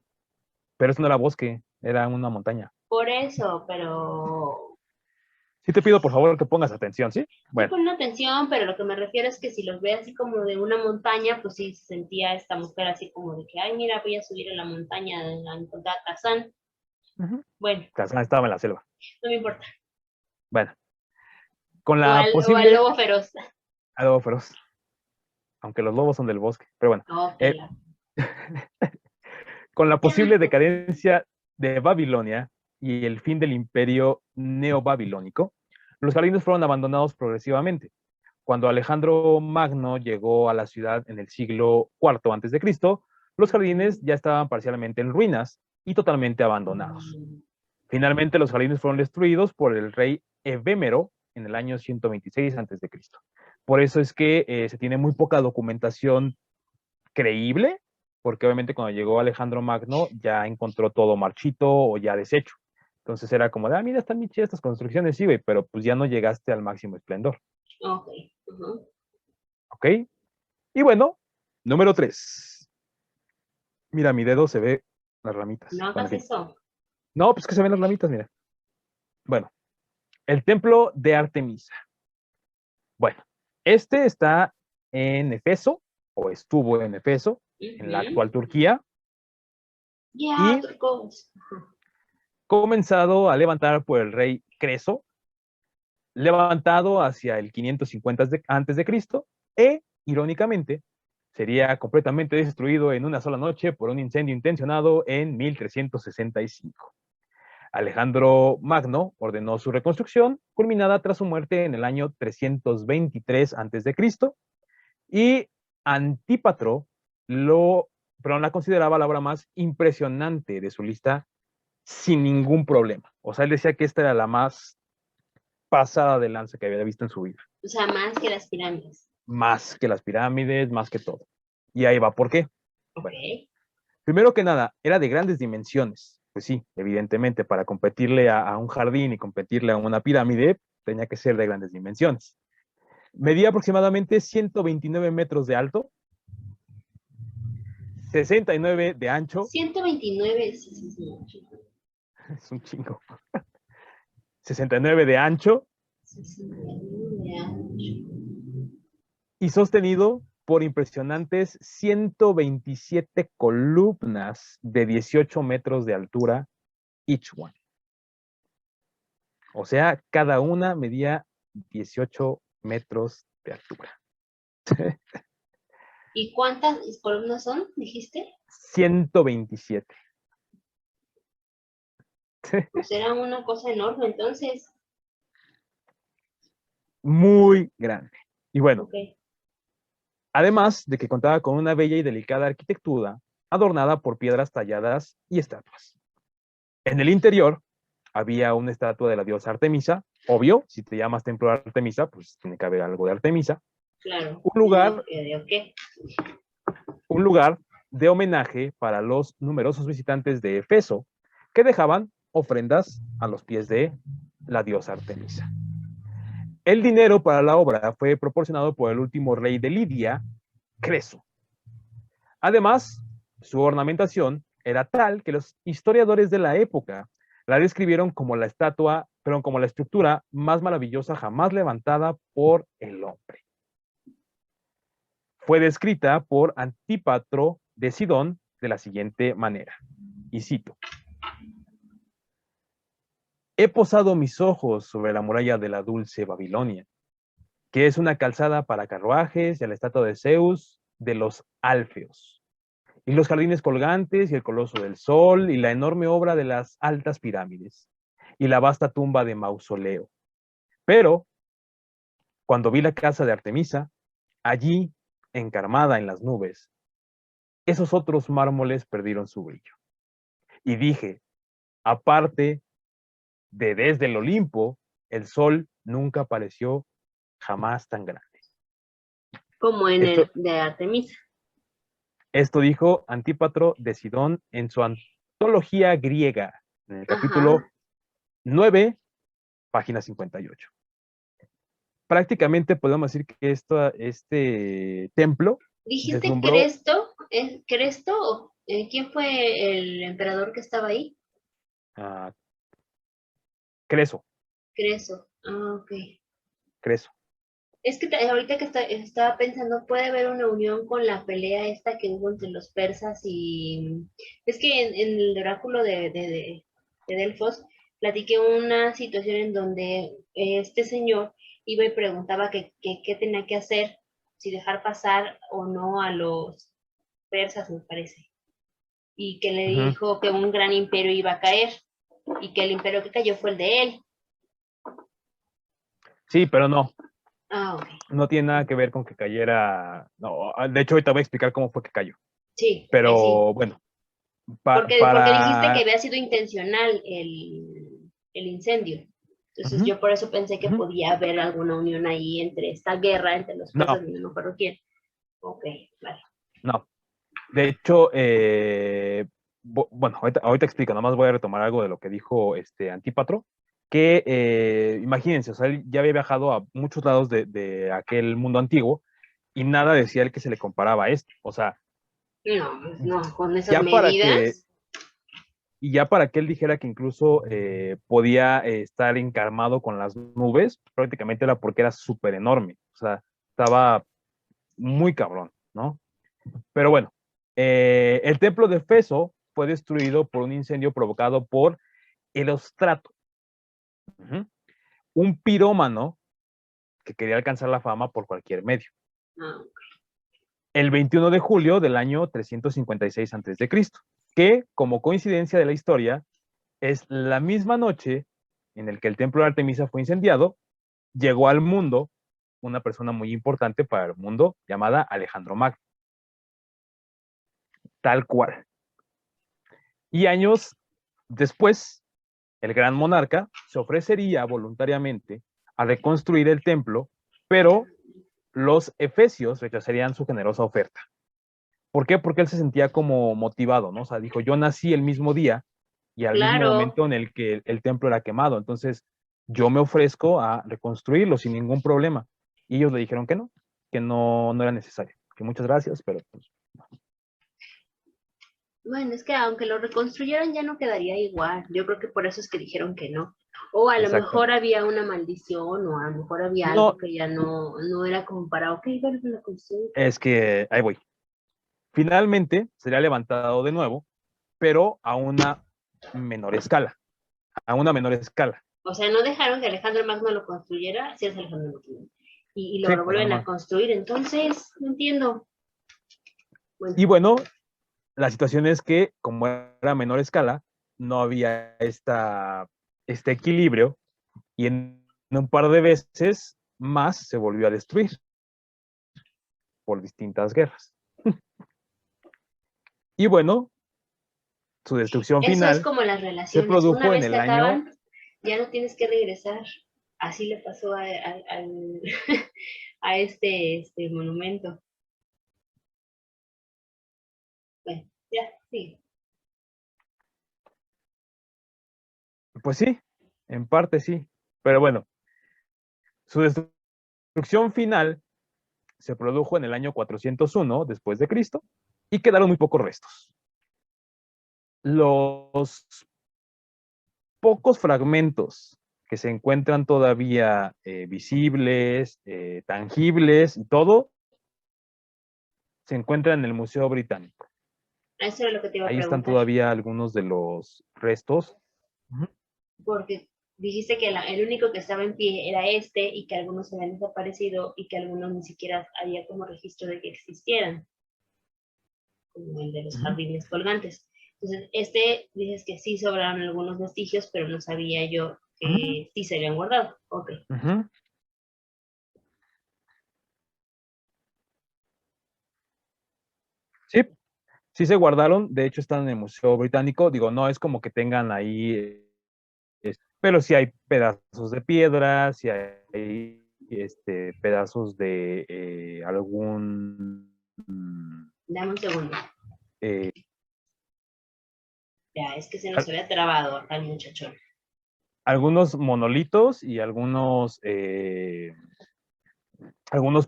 Pero eso no era bosque, era una montaña. Por eso, pero Sí te pido, por favor, que pongas atención, ¿sí? estoy Bueno, poniendo atención, pero lo que me refiero es que si los ve así como de una montaña, pues sí se sentía esta mujer así como de que, ay, mira, voy a subir a la montaña a encontrar a Tarzán. uh-huh. Bueno, Estaba en la selva. no me importa. Bueno, con O la al posible... lobo feroz. Lobo feroz, aunque los lobos son del bosque, pero bueno. Ok, Eh, con la posible decadencia de Babilonia y el fin del imperio neobabilónico, los jardines fueron abandonados progresivamente. Cuando Alejandro Magno llegó a la ciudad en el siglo IV a.C., los jardines ya estaban parcialmente en ruinas y totalmente abandonados. Finalmente, los jardines fueron destruidos por el rey Evemero en el año 126 a.C. Por eso es que se tiene muy poca documentación creíble, porque obviamente cuando llegó Alejandro Magno ya encontró todo marchito o ya deshecho. Entonces era como de, mira, están bien chidas estas construcciones, sí, güey, pero pues ya no llegaste al máximo esplendor. ok. Ujú. ¿Ok? Y bueno, número 3. Mira, mi dedo se ve las ramitas. No Bueno, hagas en fin. eso. No, pues que se ven las ramitas, mira. Bueno, el templo de Artemisa. Bueno, este está en Efeso, o estuvo en Efeso, en la Ujú. actual Turquía, Ya, y turcos. comenzado a levantar por el rey Creso, levantado hacia el 550 antes de Cristo, e, irónicamente, sería completamente destruido en una sola noche por un incendio intencionado en 1365. Alejandro Magno ordenó su reconstrucción, culminada tras su muerte en el año 323 a.C., y Antípatro la consideraba la obra más impresionante de su lista sin ningún problema. O sea, él decía que esta era la más pasada de lanza que había visto en su vida. O sea, más que las pirámides. Más que las pirámides, más que todo. Y ahí va, ¿por qué? Ok. Bueno, primero que nada, era de grandes dimensiones. Pues sí, evidentemente, para competirle a un jardín y competirle a una pirámide, tenía que ser de grandes dimensiones. Medía aproximadamente 129 metros de alto, 69 de ancho, 129, sí, sí, sí. es un chingo, 69 de ancho 69 y sostenido por impresionantes 127 columnas de 18 metros de altura each one. O sea, cada una medía 18 metros de altura. ¿Y cuántas columnas son, dijiste? 127. Pues era una cosa enorme, entonces. Muy grande. Y bueno, Ok. además de que contaba con una bella y delicada arquitectura adornada por piedras talladas y estatuas. En el interior había una estatua de la diosa Artemisa, obvio, si te llamas templo de Artemisa, pues tiene que haber algo de Artemisa. Claro. Un lugar, Ok. un lugar de homenaje para los numerosos visitantes de Efeso que dejaban ofrendas a los pies de la diosa Artemisa. El dinero para la obra fue proporcionado por el último rey de Lidia, Creso. Además, su ornamentación era tal que los historiadores de la época la describieron como la estatua, pero como la estructura más maravillosa jamás levantada por el hombre. Fue descrita por Antípatro de Sidón de la siguiente manera, y cito: he posado mis ojos sobre la muralla de la dulce Babilonia, que es una calzada para carruajes y a la estatua de Zeus de los Alfeos. y los jardines colgantes, y el coloso del sol, y la enorme obra de las altas pirámides, y la vasta tumba de Mausoleo. Pero, cuando vi la casa de Artemisa, allí, encarmada en las nubes, esos otros mármoles perdieron su brillo. Y dije, aparte de desde el Olimpo, el sol nunca apareció jamás tan grande. Como en Esto, el de Artemisa. esto dijo Antípatro de Sidón en su antología griega, en el capítulo Ajá. 9, página 58. Prácticamente podemos decir que este templo ¿Dijiste deslumbró Cresto? ¿Es Cresto? ¿Quién fue el emperador que estaba ahí? a Creso, Creso. Ah, ok. Creso. Es que ahorita que estaba pensando, puede haber una unión con la pelea esta que hubo entre los persas y... Es que en el oráculo de Delfos platiqué una situación en donde este señor iba y preguntaba qué tenía que hacer, si dejar pasar o no a los persas, me parece. Y que le Ujú. dijo que un gran imperio iba a caer y que el imperio que cayó fue el de él. Sí, pero no, Ah, ok. no tiene nada que ver con que cayera. No, de hecho, ahorita voy a explicar cómo fue que cayó. Sí, ok, sí. Pero bueno, Porque dijiste que para. había sido intencional el incendio. Entonces Ujú, yo por eso pensé que ujú. podía haber alguna unión ahí entre esta guerra entre los persas No, y no me acuerdo quién. Ok, vale. no. De hecho, bueno, ahorita explico, nomás voy a retomar algo de lo que dijo Antípatro, que imagínense, o sea, él ya había viajado a muchos lados de aquel mundo antiguo y nada decía él que se le comparaba a esto. O sea, No, pues no, con esas ya para que, medidas. y ya para que él dijera que incluso podía estar encarmado con las nubes, prácticamente era porque era súper enorme, o sea, estaba muy cabrón, ¿no? Pero bueno, el templo de Feso fue destruido por un incendio provocado por Erostrato, un pirómano que quería alcanzar la fama por cualquier medio. No. El 21 de julio del año 356 a.C., que, como coincidencia de la historia, es la misma noche en el que el templo de Artemisa fue incendiado, llegó al mundo una persona muy importante para el mundo llamada Alejandro Magno. Tal cual. Y años después, el gran monarca se ofrecería voluntariamente a reconstruir el templo, pero los efesios rechazarían su generosa oferta. ¿Por qué? Porque él se sentía como motivado, ¿no? O sea, dijo, yo nací el mismo día y al mismo Claro. momento en el que el templo era quemado, entonces yo me ofrezco a reconstruirlo sin ningún problema. Y ellos le dijeron que no, no era necesario, que muchas gracias, pero pues, Bueno, es que aunque lo reconstruyeran ya no quedaría igual. Yo creo que por eso es que dijeron que no. O a lo mejor exactamente. había una maldición, o a lo mejor había algo No, que ya no era como para, ok, bueno, lo construyo. es que ahí voy. Finalmente sería levantado de nuevo, pero a una menor escala, a una menor escala. O sea, no dejaron que Alejandro Magno lo construyera, sí es Alejandro Magno. Y Sí, lo vuelven a Alejandro. construir, entonces, no entiendo. Bueno, Y bueno, la situación es que como era a menor escala, no había este equilibrio y en un par de veces más se volvió a destruir por distintas guerras. Y bueno, su destrucción eso es final como las se relaciones. Una produjo en vez que el año, acaban, ya no tienes que regresar. Así le pasó a este monumento. Bueno, ya, sí. pues sí, en parte sí, pero bueno, su destrucción final se produjo en el año 401 después de Cristo y quedaron muy pocos restos. Los pocos fragmentos que se encuentran todavía visibles, tangibles y todo, se encuentran en el Museo Británico. Eso era lo que te iba a Ahí están preguntar. todavía algunos de los restos. Ujú. Porque dijiste que el único que estaba en pie era este y que algunos habían desaparecido y que algunos ni siquiera había como registro de que existieran. como el de los Ujú, jardines colgantes. Entonces, dices que sí sobraron algunos vestigios, pero no sabía yo ujú, que sí se habían guardado. Ok. ujú. Sí, sí se guardaron, de hecho están en el Museo Británico, digo, no es como que tengan ahí, pero sí hay pedazos de piedra, sí hay pedazos de algún, Dame un segundo. eh, Ya, es que se nos al- había trabado acá el muchachón. algunos monolitos y algunos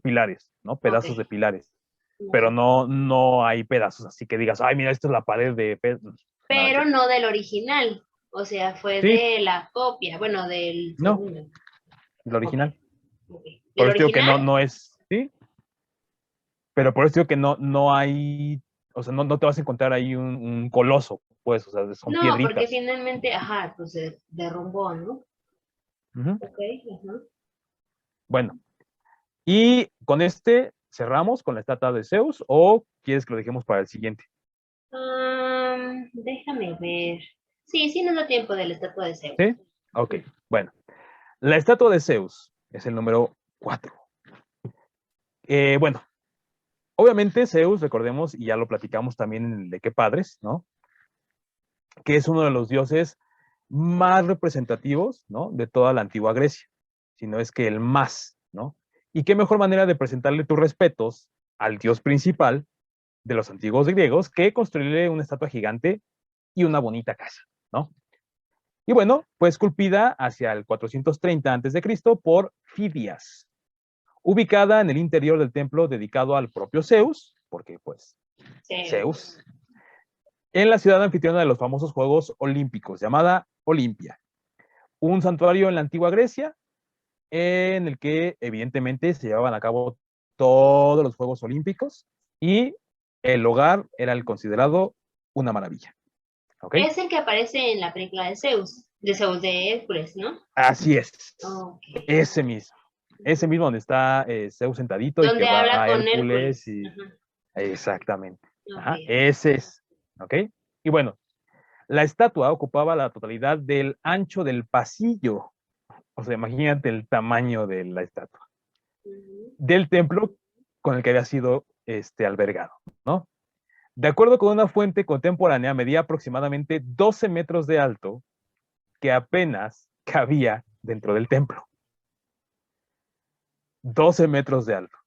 pilares, ¿no? Ok. Pedazos de pilares, No pero sé. no hay pedazos así que digas, ay, mira, esto es la pared de, nada que Pero ver. no del original. O sea, fue Sí, de la copia, bueno, del no, segundo. el Ok, original. ok. ¿Del Por eso digo que original? no es, sí, pero por eso digo que no hay, o sea, no te vas a encontrar ahí un coloso, pues, o sea, son No, porque piedritas. finalmente, ajá, pues se derrumbó, ¿no? Ujú. Ok, ajá. Bueno, y con este cerramos con la estatua de Zeus, o quieres que lo dejemos para el siguiente. Déjame ver. Sí, sí nos da tiempo de la estatua de Zeus. ¿Sí? Ok, bueno. La estatua de Zeus es el número 4. Bueno, obviamente Zeus, recordemos, y ya lo platicamos también en el de Qué Padres, ¿no? Que es uno de los dioses más representativos, ¿no? De toda la antigua Grecia, si no es que el más, ¿no? Y qué mejor manera de presentarle tus respetos al dios principal de los antiguos griegos que construirle una estatua gigante y una bonita casa, ¿no? Y bueno, fue esculpida hacia el 430 a.C. por Fidias, ubicada en el interior del templo dedicado al propio Zeus, porque pues Zeus. Zeus, en la ciudad anfitriona de los famosos Juegos Olímpicos, llamada Olimpia, un santuario en la antigua Grecia en el que evidentemente se llevaban a cabo todos los Juegos Olímpicos y el hogar era el considerado una maravilla. ¿Ok? Es el que aparece en la película de Zeus de Hércules, ¿no? Así es. Ok. Ese mismo. Ese mismo donde está Zeus sentadito y que Donde habla va a con Hércules Hércules. y... Ajá. Exactamente. Ok, Ajá, ok. ese es. ¿Ok? Y bueno, la estatua ocupaba la totalidad del ancho del pasillo. O sea, imagínate el tamaño de la estatua. Ujú. Del templo con el que había sido albergado, ¿no? De acuerdo con una fuente contemporánea, medía aproximadamente 12 metros de alto, que apenas cabía dentro del templo. 12 metros de alto.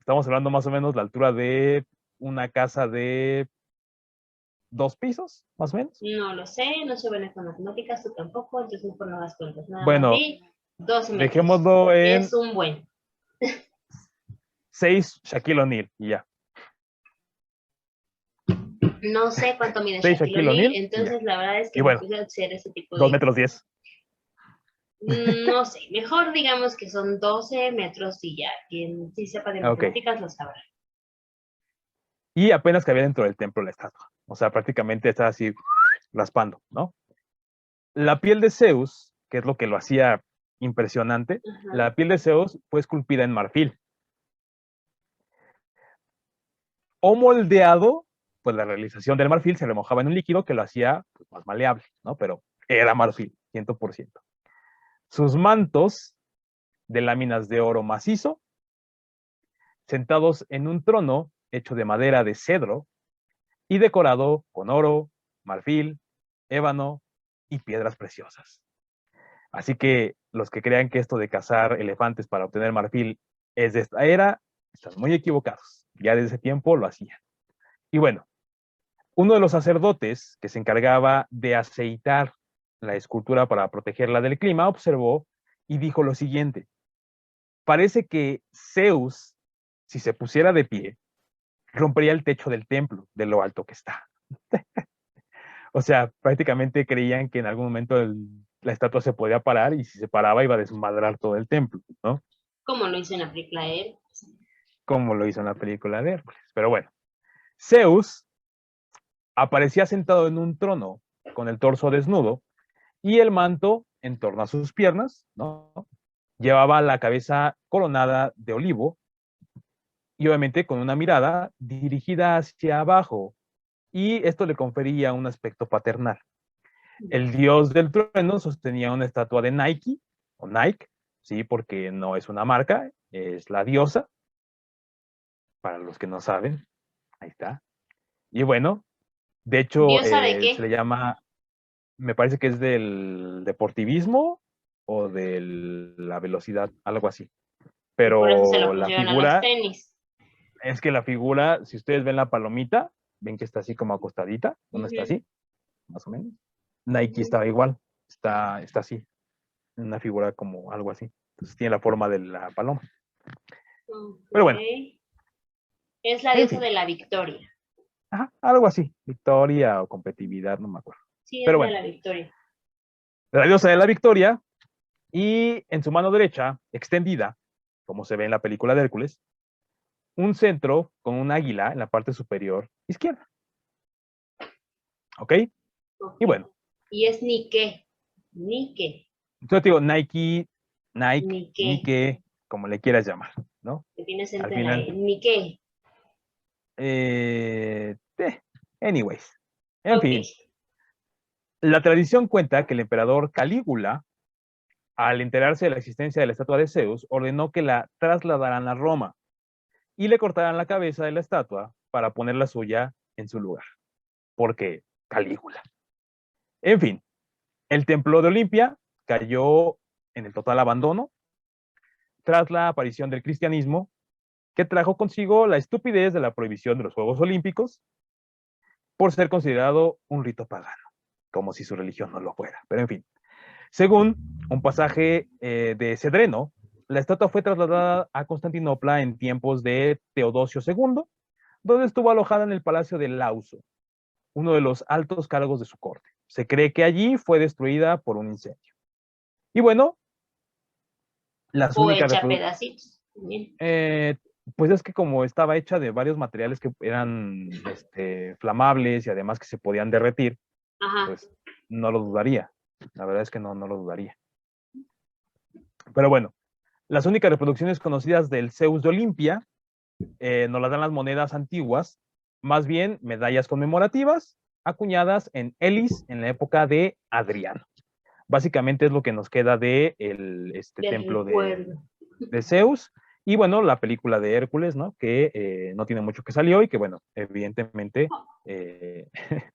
Estamos hablando más o menos de la altura de una casa de 2 pisos, más o menos. No lo sé, no soy buena con matemáticas, tú tampoco, entonces mejor no hagas cuentas. Nada más Bueno, di 12 metros. dejémoslo Es en un buen. 6 Shaquille O'Neal y ya. No sé cuánto mide 6 Shaquille Shaquille O'Neal, O'Neal y ya. entonces la verdad es que Y me bueno, puse a hacer ese tipo 2 de... metros 10. No sé, mejor digamos que son 12 metros y ya. Quien sí sepa de Ok. matemáticas lo sabrá. Y apenas cabía dentro del templo la estatua. O sea, prácticamente está así raspando, ¿no? La piel de Zeus, que es lo que lo hacía impresionante, Ajá. la piel de Zeus fue esculpida en marfil o moldeado, pues la realización del marfil se remojaba en un líquido que lo hacía pues, más maleable, ¿no? Pero era marfil, 100%. Sus mantos de láminas de oro macizo, sentados en un trono hecho de madera de cedro y decorado con oro, marfil, ébano y piedras preciosas. Así que los que crean que esto de cazar elefantes para obtener marfil es de esta era, están muy equivocados. Ya desde ese tiempo lo hacían. Y bueno, uno de los sacerdotes que se encargaba de aceitar la escultura para protegerla del clima observó y dijo lo siguiente: parece que Zeus, si se pusiera de pie, rompería el techo del templo de lo alto que está. O sea, prácticamente creían que en algún momento la estatua se podía parar y si se paraba iba a desmadrar todo el templo, ¿no? Como lo hizo en la película él. Como lo hizo en la película de Hércules. Pero bueno, Zeus aparecía sentado en un trono con el torso desnudo y el manto en torno a sus piernas, ¿no? Llevaba la cabeza coronada de olivo y obviamente con una mirada dirigida hacia abajo, y esto le confería un aspecto paternal. El dios del trueno sostenía una estatua de Nike, o Nike, sí, porque no es una marca, es la diosa, para los que no saben, ahí está. Y bueno, de hecho, ¿Diosa de se le qué? llama, me parece que es del deportivismo o de la velocidad, algo así. Y por eso se lo Pero la pusieron a los figura, tenis. es que la figura, si ustedes ven la palomita, ven que está así como acostadita, uno está Ujú, así, más o menos. Nike ujú. estaba igual, está así, una figura como algo así. Entonces tiene la forma de la paloma. Pero bueno, Ok. Es la en diosa fin, de la victoria. ajá, algo así, victoria o competitividad, no me acuerdo. Sí, es Pero de bueno, la victoria. la diosa de la victoria y en su mano derecha, extendida, como se ve en la película de Hércules, un centro con un águila en la parte superior izquierda. ¿Ok? Ok. Y bueno, Y es Nike. Nike. yo te digo Nike, Nike, Nike. Nike, como le quieras llamar, ¿no? Que tiene Al acento en la final, E. Nike. eh, eh, anyways, en Ok. fin, la tradición cuenta que el emperador Calígula, al enterarse de la existencia de la estatua de Zeus, ordenó que la trasladaran a Roma y le cortaran la cabeza de la estatua para poner la suya en su lugar, porque Calígula. En fin, el templo de Olimpia cayó en el total abandono tras la aparición del cristianismo, que trajo consigo la estupidez de la prohibición de los Juegos Olímpicos por ser considerado un rito pagano, como si su religión no lo fuera. Pero en fin, según un pasaje de Cedreno, la estatua fue trasladada a Constantinopla en tiempos de Teodosio II, donde estuvo alojada en el Palacio de Lauso, uno de los altos cargos de su corte. Se cree que allí fue destruida por un incendio. Y bueno, las O únicas hecha reproducciones, pedacitos. También. pues es que como estaba hecha de varios materiales que eran flamables y además que se podían derretir, Ajá. pues no lo dudaría. La verdad es que no lo dudaría. Pero bueno, las únicas reproducciones conocidas del Zeus de Olimpia nos las dan las monedas antiguas, más bien medallas conmemorativas acuñadas en Elis en la época de Adriano. Básicamente es lo que nos queda de este Del templo recuerdo. de Zeus. Y bueno, la película de Hércules, ¿no? Que no tiene mucho que salió y que, bueno, evidentemente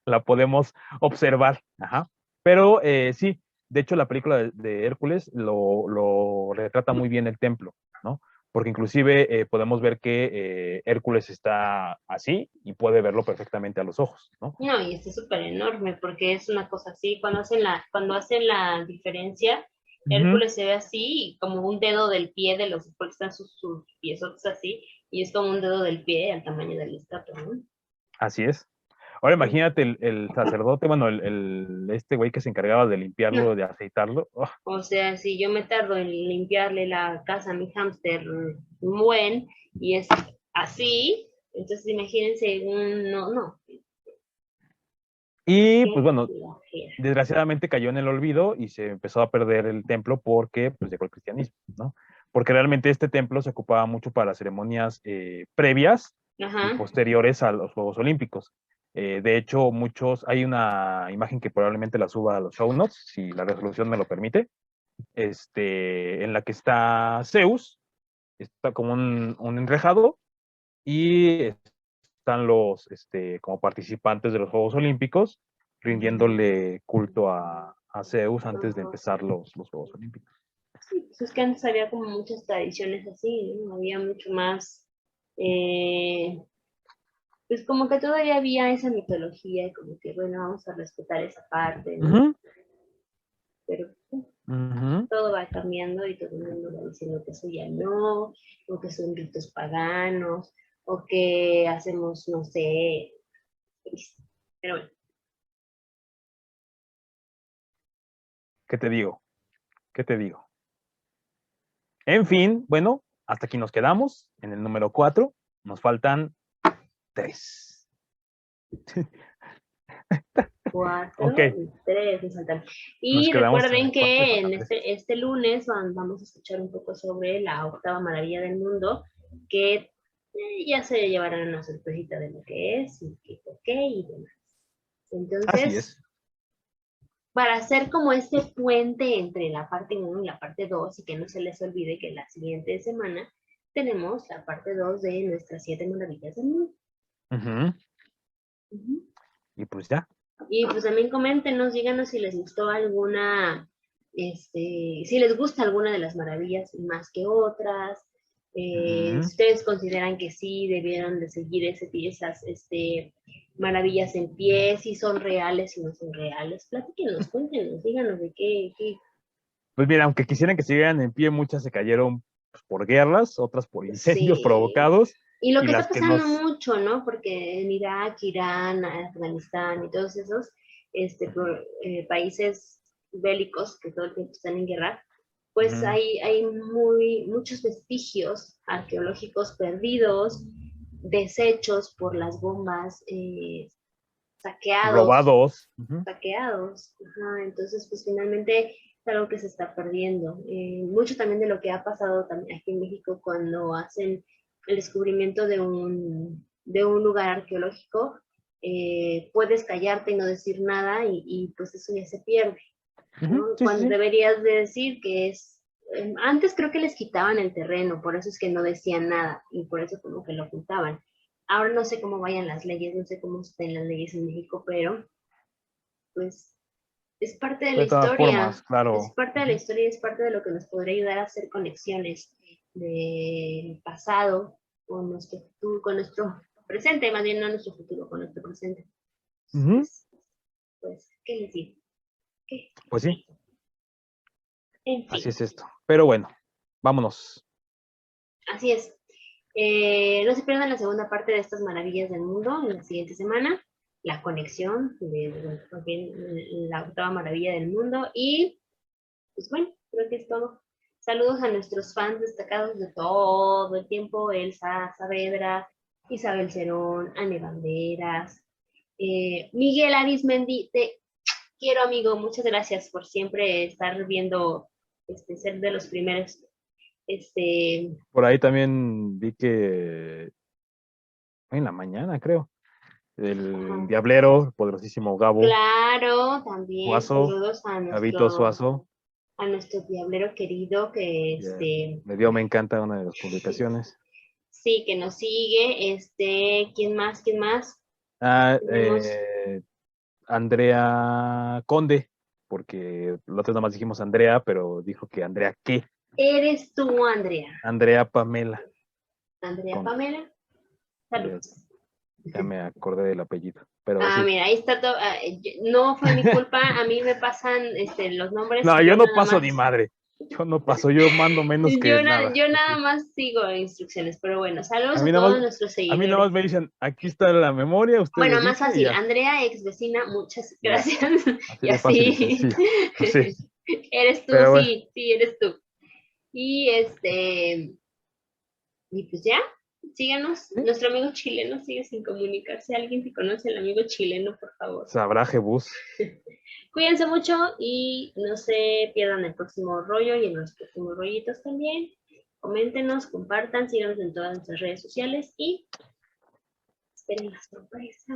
la podemos observar. Ajá. Pero sí, de hecho la película de Hércules lo retrata muy bien el templo, ¿no? Porque inclusive podemos ver que Hércules está así y puede verlo perfectamente a los ojos, ¿no? No, y este es súper enorme porque es una cosa así. Cuando hacen la diferencia, Uh -huh. Hércules se ve así, como un dedo del pie de los, porque están sus piezotes así, y es como un dedo del pie al tamaño del estatua, ¿no? Así es. Ahora Mm. imagínate el sacerdote, bueno, este güey que se encargaba de No, limpiarlo, de aceitarlo. Oh, o sea, si yo me tardo en limpiarle la casa a mi hámster buen y es así, entonces imagínense no, y qué pues bueno, flojera. desgraciadamente cayó en el olvido y se empezó a perder el templo porque pues llegó el cristianismo, ¿no? Porque realmente este templo se ocupaba mucho para ceremonias previas y Ajá. posteriores a los Juegos Olímpicos. De hecho, hay una imagen que probablemente la suba a los show notes, si la resolución me lo permite, en la que está Zeus, está como un enrejado y están los como participantes de los Juegos Olímpicos rindiéndole culto a Zeus antes de Ajá. empezar los Juegos Olímpicos. Sí, pues es que antes había como muchas tradiciones así, ¿no? Había mucho más, eh, pues como que todavía había esa mitología y como que, bueno, vamos a respetar esa parte, Uh ¿no? -huh, Pero uh -huh. todo va cambiando y todo el mundo va diciendo que eso ya no, o que son ritos paganos, o que hacemos, no sé, pero bueno. ¿Qué te digo? ¿Qué te digo? En fin, bueno, hasta aquí nos quedamos en el número 4. Nos faltan 3. Ok, 4 y 3 nos faltan. nos Y quedamos en recuerden el 4 y que en faltan 3. este lunes vamos a escuchar un poco sobre la octava maravilla del mundo, que Ya se llevarán una sorpresita de lo que es y qué, por qué y demás. Así Entonces, es. para hacer como este puente entre la parte 1 y la parte 2 y que no se les olvide que la siguiente semana tenemos la parte 2 de nuestras 7 maravillas del mundo. Ujú. Ujú. Y pues ya. Y pues también coméntenos, díganos si les gustó alguna, si les gusta alguna de las maravillas más que otras, si Ujú. ustedes consideran que sí debieron de seguir esas maravillas en pie, si son reales, si no son reales, platíquenos, cuéntenos, díganos de qué. Pues mira, aunque quisieran que siguieran en pie, muchas se cayeron pues, por guerras, otras por incendios Sí. provocados, Y lo y que está las que pasando nos... mucho, ¿no? Porque en Irak, Irán, Afganistán y todos esos países bélicos que todo el tiempo están en guerra, pues Ujú. hay muchos vestigios arqueológicos perdidos, desechos por las bombas, saqueados, Robados. Ujú. saqueados. Ajá, entonces, pues finalmente es algo que se está perdiendo. Mucho también de lo que ha pasado también aquí en México cuando hacen el descubrimiento de un lugar arqueológico, puedes callarte y no decir nada y pues eso ya se pierde, Ujú. ¿no? Sí, sí, Cuando sí. deberías de decir que es, antes creo que les quitaban el terreno, por eso es que no decían nada y por eso como que lo ocultaban. Ahora no sé cómo vayan las leyes, no sé cómo estén las leyes en México, pero pues es parte de la De todas formas, historia, es claro. parte de la Ujú. historia, es parte de lo que nos podría ayudar a hacer conexiones del pasado con nuestro futuro, con nuestro presente, más bien no nuestro futuro, con nuestro presente. Ujú. Pues, ¿qué les digo? ¿Qué? Pues sí, En así fin, es esto. Pero bueno, vámonos. así es. No se pierdan la segunda parte de estas maravillas del mundo en la siguiente semana, la conexión de la octava maravilla del mundo y pues bueno, creo que es todo. Saludos a nuestros fans destacados de todo el tiempo, Elsa Saavedra, Isabel Cerón, Anne Banderas, Miguel Arismendi, te quiero amigo, muchas gracias por siempre estar viendo, ser de los primeros, este, Por ahí también vi que en la mañana, creo, el ajá. Diablero, el poderosísimo Gabo Claro, también Suazo, saludos Gabito Suazo, a nuestro diablero querido que ya me dio me encanta una de las publicaciones. sí, que nos sigue, ¿quién más? ¿Quién más? Ah, Tenemos, Andrea Conde, porque la otra nada más dijimos Andrea, pero dijo que Andrea qué, eres tú, Andrea. Andrea Pamela Andrea Conde. Pamela, Ya, saludos. ya me acordé del apellido, pero Ah, sí. mira, ahí está todo. No fue mi culpa, a mí me pasan los nombres No, y yo yo no nada paso ni más. madre. Yo no paso, yo mando menos que nada. Yo nada Aquí. más sigo instrucciones, pero bueno, A saludos mí a nada todos más, nuestros a mí nada más seguidores. me dicen, aquí está la memoria, usted Bueno, más edite y fácil, ya, Andrea, ex vecina, muchas ya. gracias. Así Y de fácil y así, sencillo. Pues sí, eres tú, pero bueno, sí, sí, eres tú. Y y pues ya, síganos. sí. Nuestro amigo chileno sigue sin comunicarse. ¿Alguien que conoce al amigo chileno, por favor? Sabrá Jebus. Cuídense mucho y no se pierdan el próximo rollo y en los próximos rollitos también. Coméntenos, compartan, síganos en todas nuestras redes sociales y esperen la sorpresa.